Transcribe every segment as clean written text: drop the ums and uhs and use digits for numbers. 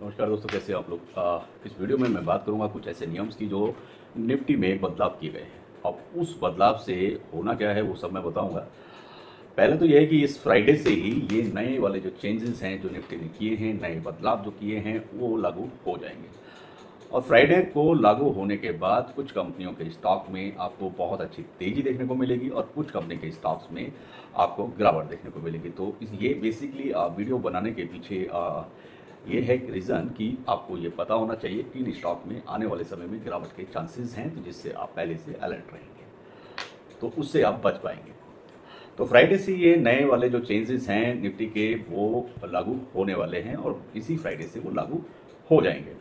नमस्कार दोस्तों, कैसे हैं आप लोग। इस वीडियो में मैं बात करूंगा कुछ ऐसे नियम्स की जो निफ्टी में बदलाव किए गए हैं। अब उस बदलाव से होना क्या है वो सब मैं बताऊंगा। पहले तो यह है कि इस फ्राइडे से ही ये नए वाले जो चेंजेस हैं जो निफ्टी ने किए हैं, नए बदलाव जो किए हैं वो लागू हो जाएंगे। और फ्राइडे को लागू होने के बाद कुछ कंपनियों के स्टॉक में आपको बहुत अच्छी तेज़ी देखने को मिलेगी और कुछ कंपनी के स्टॉक्स में आपको गिरावट देखने को मिलेगी। तो ये बेसिकली वीडियो बनाने के पीछे ये है रीज़न कि आपको ये पता होना चाहिए कि इन स्टॉक में आने वाले समय में गिरावट के चांसेस हैं, तो जिससे आप पहले से अलर्ट रहेंगे, तो उससे आप बच पाएंगे। तो फ्राइडे से ये नए वाले जो चेंजेस हैं निफ्टी के वो लागू होने वाले हैं और इसी फ्राइडे से वो लागू हो जाएंगे।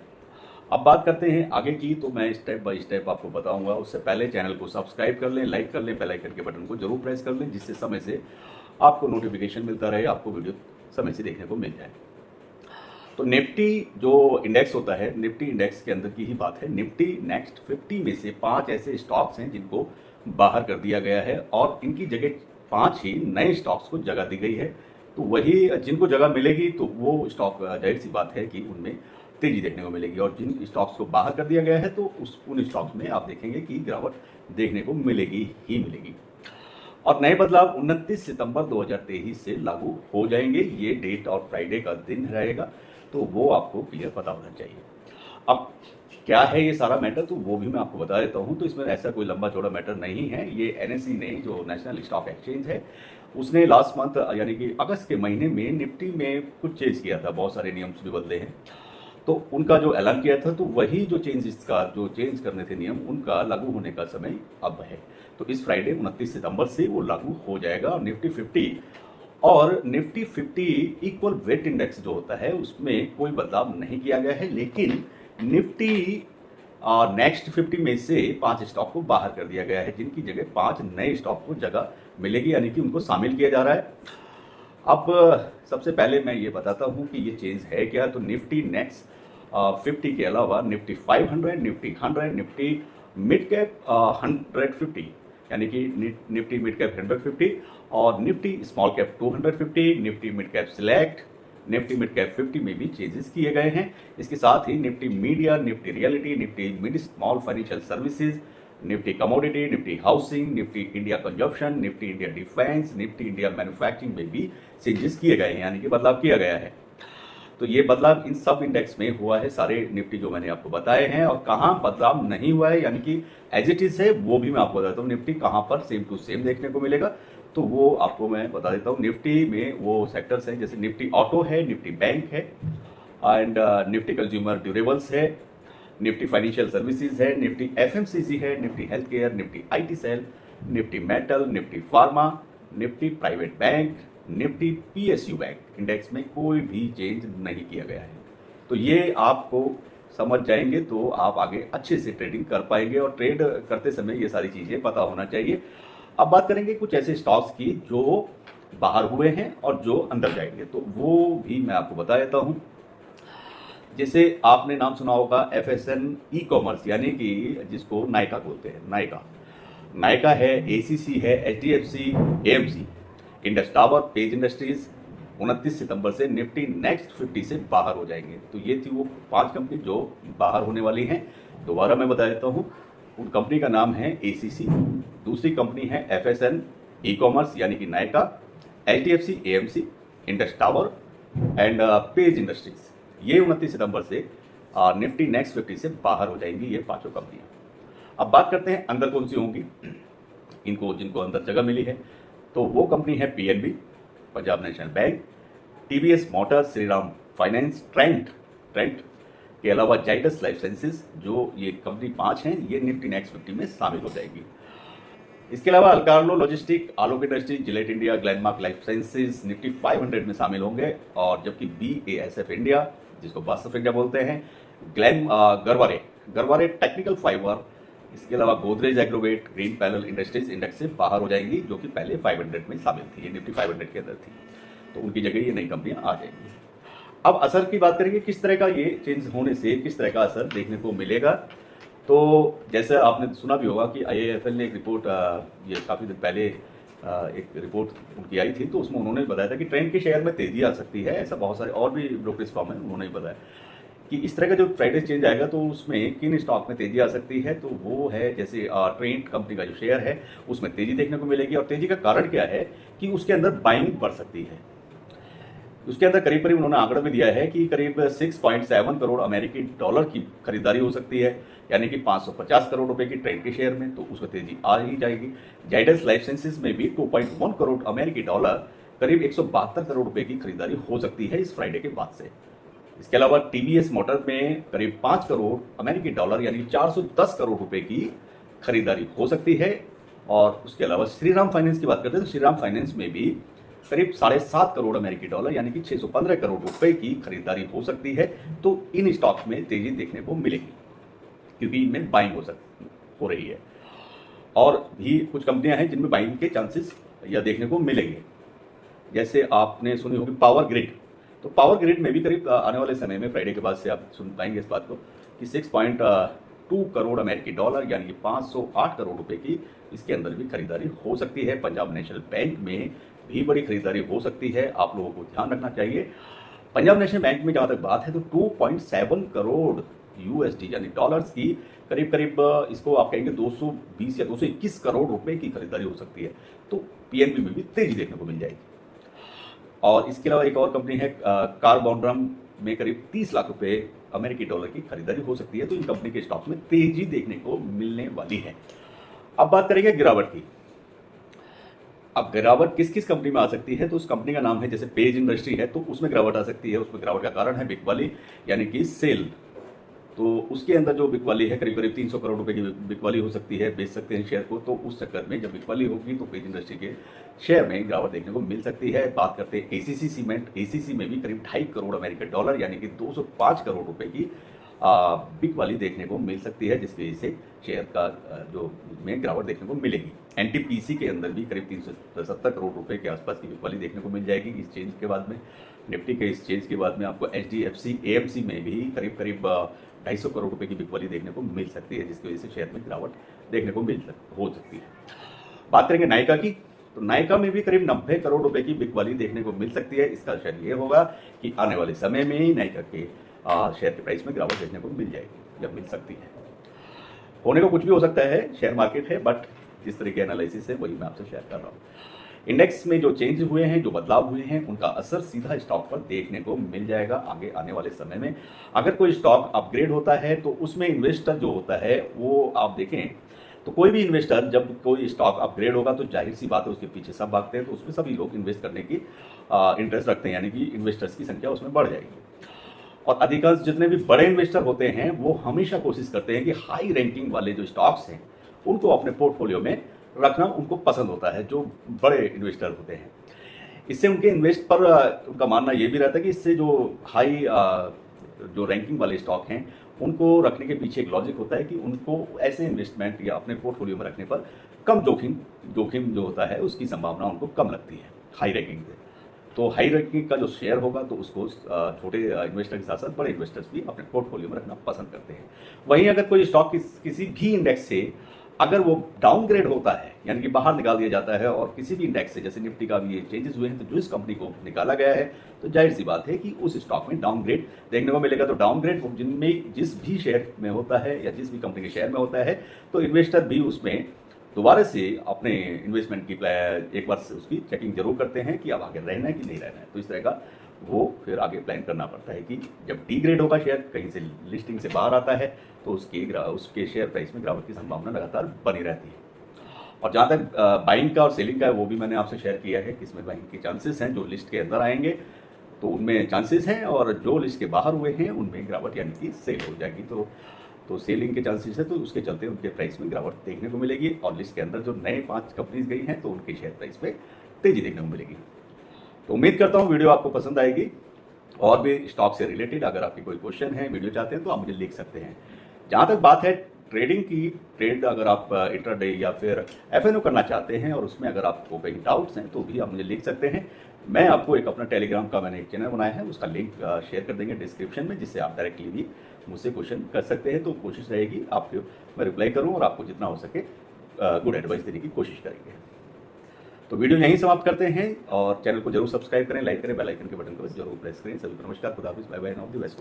अब बात करते हैं आगे की, तो मैं स्टेप बाय स्टेप आपको बताऊंगा। उससे पहले चैनल को सब्सक्राइब कर लें, लाइक कर लें, बेल आइकन के बटन को जरूर प्रेस कर लें, जिससे समय से आपको नोटिफिकेशन मिलता रहे, आपको वीडियो समय से देखने को मिल जाए। तो निफ्टी जो इंडेक्स होता है, निफ्टी इंडेक्स के अंदर की ही बात है। निफ्टी नेक्स्ट 50 में से 5 ऐसे स्टॉक्स हैं जिनको बाहर कर दिया गया है और इनकी जगह 5 ही नए स्टॉक्स को जगह दी गई है। तो वही जिनको जगह मिलेगी तो वो स्टॉक जाहिर सी बात है कि उनमें तेजी देखने को मिलेगी, और जिन स्टॉक्स को बाहर कर दिया गया है तो उन स्टॉक्स में आप देखेंगे कि गिरावट देखने को मिलेगी ही मिलेगी। और नए बदलाव 29 सितंबर 2023 से लागू हो जाएंगे। ये डेट और फ्राइडे का दिन रहेगा, तो वो आपको क्लियर पता होना चाहिए। अब क्या है ये सारा मैटर, तो वो भी मैं आपको बता देता हूँ। तो इसमें ऐसा कोई लंबा चौड़ा मैटर नहीं है। ये एनएसई ने, जो नेशनल स्टॉक एक्सचेंज है, उसने लास्ट मंथ यानी कि अगस्त के महीने में निफ्टी में कुछ चेंज किया था, बहुत सारे नियम्स भी बदले हैं। तो उनका जो ऐलान किया था, तो वही जो चेंज करने थे नियम, उनका लागू होने का समय अब है। तो इस फ्राइडे 29 सितंबर से वो लागू हो जाएगा। और निफ्टी 50 और निफ्टी 50 इक्वल वेट इंडेक्स जो होता है उसमें कोई बदलाव नहीं किया गया है, लेकिन निफ्टी नेक्स्ट 50 में से 5 स्टॉक को बाहर कर दिया गया है, जिनकी जगह 5 नए स्टॉक को जगह मिलेगी, यानी कि उनको शामिल किया जा रहा है। अब सबसे पहले मैं ये बताता हूँ कि ये चेंज है क्या। तो निफ्टी नेक्स्ट 50 के अलावा Nifty 500, Nifty 100, Nifty mid cap 150, यानी कि निफ्टी मिड कैप 150 और Nifty small cap 250, Nifty mid cap select, Nifty mid cap 50 में भी चेंजेस किए गए हैं। इसके साथ ही Nifty media, Nifty realty, Nifty mid small financial services, Nifty commodity, Nifty housing, Nifty India consumption, Nifty India defence, Nifty India manufacturing में भी चेंजेस किए गए हैं, यानी कि बदलाव किया गया है। तो ये बदलाव इन सब इंडेक्स में हुआ है, सारे निफ्टी जो मैंने आपको बताए हैं। और कहाँ बदलाव नहीं हुआ है, यानी कि एज इट इज है, वो भी मैं आपको बताता हूँ। निफ्टी कहाँ पर सेम टू सेम देखने को मिलेगा, तो वो आपको मैं बता देता हूँ। निफ्टी में वो सेक्टर्स हैं, जैसे निफ्टी ऑटो है, निफ्टी बैंक है, एंड निफ्टी कंज्यूमर ड्यूरेबल्स है, निफ्टी फाइनेंशियल सर्विसेज है, निफ्टी एफएमसीजी है, Nifty health care, Nifty IT sale, Nifty metal, Nifty pharma, Nifty private bank, Nifty PSU bank index में कोई भी चेंज नहीं किया गया है। तो ये आपको समझ जाएंगे तो आप आगे अच्छे से ट्रेडिंग कर पाएंगे, और ट्रेड करते समय ये सारी चीज़ें पता होना चाहिए। अब बात करेंगे कुछ ऐसे स्टॉक्स की जो बाहर हुए हैं और जो अंदर जाएंगे, तो वो भी मैं आपको बता देता हूँ। जैसे आपने नाम सुना होगा एफएसएन ई कॉमर्स, यानी कि जिसको नायका बोलते हैं। नायका है, एसीसी है, HDFC, AMC, Indus tower, page industries 29 सितंबर से निफ्टी नेक्स्ट 50 से बाहर हो जाएंगे। तो ये थी वो 5 कंपनी जो बाहर होने वाली हैं। दोबारा मैं बता देता हूँ, उन कंपनी का नाम है एसीसी, दूसरी कंपनी है एफएसएन ई कॉमर्स यानी कि Nykaa, HDFC, AMC, Indus tower and page industries. ये 29 सितंबर से निफ्टी नेक्स्ट 50 से बाहर हो जाएंगी, ये 5 कंपनियां। अब बात करते हैं अंदर कौन सी होंगी, इनको जिनको अंदर जगह मिली है। तो वो कंपनी है PNB, Punjab national bank, TVS motor, Shriram finance, Trent के अलावा जाइडस लाइफ साइंसेज, जो ये कंपनी 5 हैं, ये निफ्टी नेक्स्ट 50 में शामिल हो जाएगी। इसके अलावा Allcargo logistic, Alok industry, Gillette India, Glenmark life sciences Nifty 500 में शामिल होंगे। और जबकि BASF इंडिया, जिसको BASF इंडिया बोलते हैं, गरवारे टेक्निकल फाइबर, इसके अलावा Godrej Agrovet, green panel industries index से बाहर हो जाएंगी, जो कि पहले 500 में शामिल थी, ये निफ्टी 500 के अंदर थी। तो उनकी जगह ये नई कंपनियां आ जाएंगी। अब असर की बात करेंगे, किस तरह का ये चेंज होने से किस तरह का असर देखने को मिलेगा। तो जैसे आपने सुना भी होगा कि IIFL ने एक रिपोर्ट, ये काफ़ी दिन पहले एक रिपोर्ट उनकी आई थी, तो उसमें उन्होंने बताया था कि ट्रेंड के शेयर में तेजी आ सकती है। ऐसा बहुत सारे और भी ब्रोकरेज फर्म है, उन्होंने भी बताया। कि इस तरह का जो फ्राइडे चेंज आएगा तो उसमें किन स्टॉक में तेजी आ सकती है। तो वो है जैसे ट्रेंट कंपनी का जो शेयर है उसमें तेजी देखने को मिलेगी। और तेजी का कारण क्या है कि उसके अंदर बाइंग बढ़ सकती है। उसके अंदर करीब करीब उन्होंने आंकड़ा में दिया है कि करीब 6.7 करोड़ अमेरिकी डॉलर की खरीदारी हो सकती है, यानी कि 550 करोड़ रुपए की ट्रेंड के शेयर में, तो उसमें तेजी आ ही जाएगी। जाइडस लाइफ साइंसेज में भी 2.1 करोड़ अमेरिकी डॉलर करीब 172 करोड़ रुपए की खरीदारी हो सकती है इस फ्राइडे के बाद से। इसके अलावा टीवीएस मोटर में करीब 5 करोड़ अमेरिकी डॉलर यानी 410 करोड़ रुपए की खरीदारी हो सकती है। और उसके अलावा श्रीराम फाइनेंस की बात करते हैं तो श्रीराम फाइनेंस में भी करीब 7.5 करोड़ अमेरिकी डॉलर यानी कि 615 करोड़ रुपए की खरीदारी हो सकती है। तो इन स्टॉक्स में तेजी देखने को मिलेगी क्योंकि इनमें बाइंग हो रही है। और भी कुछ कंपनियां हैं जिनमें बाइंग के चांसेस या देखने को मिलेंगे। जैसे आपने सुनी होगी पावर ग्रिड, तो पावर ग्रिड में भी करीब आने वाले समय में फ्राइडे के बाद से आप सुन पाएंगे इस बात को कि 6.2 करोड़ अमेरिकी डॉलर यानी कि 508 करोड़ रुपए की इसके अंदर भी खरीदारी हो सकती है। पंजाब नेशनल बैंक में भी बड़ी खरीदारी हो सकती है, आप लोगों को ध्यान रखना चाहिए। पंजाब नेशनल बैंक में जहां तक बात है तो 2.7 करोड़ यूएसडी यानी डॉलर्स की करीब करीब इसको आप कहेंगे 220 या 221 करोड़ रुपए की खरीदारी हो सकती है। तो पीएनबी में भी तेजी देखने को मिल जाएगी। और इसके अलावा एक और कंपनी है कार्बोनरम में करीब 30 लाख रुपए अमेरिकी डॉलर की खरीदारी हो सकती है। तो इन कंपनी के स्टॉक्स में तेजी देखने को मिलने वाली है। अब बात करेंगे गिरावट की। अब गिरावट किस किस कंपनी में आ सकती है, तो उस कंपनी का नाम है जैसे पेज इंडस्ट्री है तो उसमें गिरावट आ सकती है। उसमें गिरावट का कारण है बिकवाली यानी कि सेल। तो उसके अंदर जो बिकवाली है करीब करीब 300 करोड़ रुपए की बिकवाली हो सकती है, बेच सकते हैं शेयर को। तो उस चक्कर में जब बिकवाली होगी तो पेज इंडस्ट्री के शेयर में गिरावट देखने को मिल सकती है। बात करते हैं एसीसी सीमेंट, एसीसी में भी करीब 2.5 करोड़ अमेरिकी डॉलर यानी कि 205 करोड़ रुपए की बिकवाली देखने को मिल सकती है, जिसकी वजह से शेयर का जो में गिरावट देखने को मिलेगी। एनटीपीसी के अंदर भी करीब 370 करोड़ रुपए के आसपास की बिकवाली देखने को मिल जाएगी इस चेंज के बाद में। निफ्टी के इस चेंज के बाद में आपको एचडीएफसी एएमसी में भी करीब करीब 250 करोड़ रुपए की बिकवाली देखने को मिल सकती है, जिसकी वजह से शेयर में गिरावट देखने को हो सकती है। बात करेंगे नायका की, तो नायका में भी करीब 90 करोड़ रुपए की बिकवाली देखने को मिल सकती है। इसका असर ये होगा कि आने वाले समय में ही नायका के शेयर के प्राइस में गिरावट देखने को मिल जाएगी या मिल सकती है। होने को कुछ भी हो सकता है, शेयर मार्केट है, बट जिस तरह के एनालिसिस है वही मैं आपसे शेयर कर रहा हूँ। इंडेक्स में जो चेंज हुए हैं, जो बदलाव हुए हैं, उनका असर सीधा स्टॉक पर देखने को मिल जाएगा आगे आने वाले समय में। अगर कोई स्टॉक अपग्रेड होता है तो उसमें इन्वेस्टर जो होता है वो आप देखें तो कोई भी इन्वेस्टर जब कोई स्टॉक अपग्रेड होगा तो जाहिर सी बात है उसके पीछे सब भागते हैं, तो उसमें सभी लोग इन्वेस्ट करने की इंटरेस्ट रखते हैं, यानी कि इन्वेस्टर्स की संख्या उसमें बढ़ जाएगी। और अधिकांश जितने भी बड़े इन्वेस्टर होते हैं वो हमेशा कोशिश करते हैं कि हाई रैंकिंग वाले जो स्टॉक्स हैं उनको अपने पोर्टफोलियो में रखना उनको पसंद होता है, जो बड़े इन्वेस्टर होते हैं। इससे उनके इन्वेस्ट पर उनका मानना ये भी रहता है कि इससे जो हाई जो रैंकिंग वाले स्टॉक हैं उनको रखने के पीछे एक लॉजिक होता है कि उनको ऐसे इन्वेस्टमेंट या अपने पोर्टफोलियो में रखने पर कम जोखिम जो होता है उसकी संभावना उनको कम लगती है हाई रैंकिंग से। तो हाई रैंकिंग का जो शेयर होगा तो उसको छोटे इन्वेस्टर के साथ साथ बड़े इन्वेस्टर्स भी अपने पोर्टफोलियो में रखना पसंद करते हैं। वहीं अगर कोई स्टॉक किसी भी इंडेक्स से अगर वो डाउनग्रेड होता है यानी कि बाहर निकाल दिया जाता है और किसी भी इंडेक्स से जैसे निफ्टी का भी ये चेंजेस हुए हैं तो जो इस कंपनी को निकाला गया है तो जाहिर सी बात है कि उस स्टॉक में डाउनग्रेड देखने को मिलेगा। तो डाउनग्रेड जिनमें जिस भी शेयर में होता है या जिस भी कंपनी के शेयर में होता है तो इन्वेस्टर भी उसमें दोबारा से अपने इन्वेस्टमेंट की एक बार से उसकी चेकिंग जरूर करते हैं कि अब आगे रहना है कि नहीं रहना है। तो इस तरह का वो फिर आगे प्लान करना पड़ता है कि जब डी ग्रेड होगा शेयर, कहीं से लिस्टिंग से बाहर आता है तो उसके शेयर प्राइस में गिरावट की संभावना लगातार बनी रहती है। और जहाँ तक बाइंग का और सेलिंग का है वो भी मैंने आपसे शेयर किया है कि इसमें बाइंग के चांसेस हैं, जो लिस्ट के अंदर आएंगे तो उनमें चांसेस हैं और जो लिस्ट के बाहर हुए हैं उनमें गिरावट यानी कि सेल हो जाएगी। तो सेलिंग के चांसेस है तो उसके चलते उनके प्राइस में गिरावट देखने को मिलेगी। और लिस्ट के अंदर जो नए 5 कंपनीज गई हैं तो उनके शेयर प्राइस में तेजी देखने को मिलेगी। तो उम्मीद करता हूँ वीडियो आपको पसंद आएगी। और भी स्टॉक से रिलेटेड अगर आपकी कोई क्वेश्चन है, वीडियो चाहते हैं तो आप मुझे लिख सकते हैं। जहाँ तक बात है ट्रेडिंग की, ट्रेड अगर आप इंट्राडे या फिर एफएनओ करना चाहते हैं और उसमें अगर आपको कहीं डाउट्स हैं तो भी आप मुझे लिख सकते हैं। मैं आपको एक अपना टेलीग्राम का मैंने एक चैनल बनाया है, उसका लिंक शेयर कर देंगे डिस्क्रिप्शन में, जिससे आप डायरेक्टली भी मुझसे क्वेश्चन कर सकते हैं। तो कोशिश रहेगी आपको मैं रिप्लाई करूँ और आपको जितना हो सके गुड एडवाइस देने की कोशिश करेंगे। तो वीडियो यहीं समाप्त करते हैं और चैनल को जरूर सब्सक्राइब करें, लाइक करें, बेल आइकन के बटन को जरूर प्रेस करें। सभी को नमस्कार, खुदा हाफिज़, bye bye, all the best.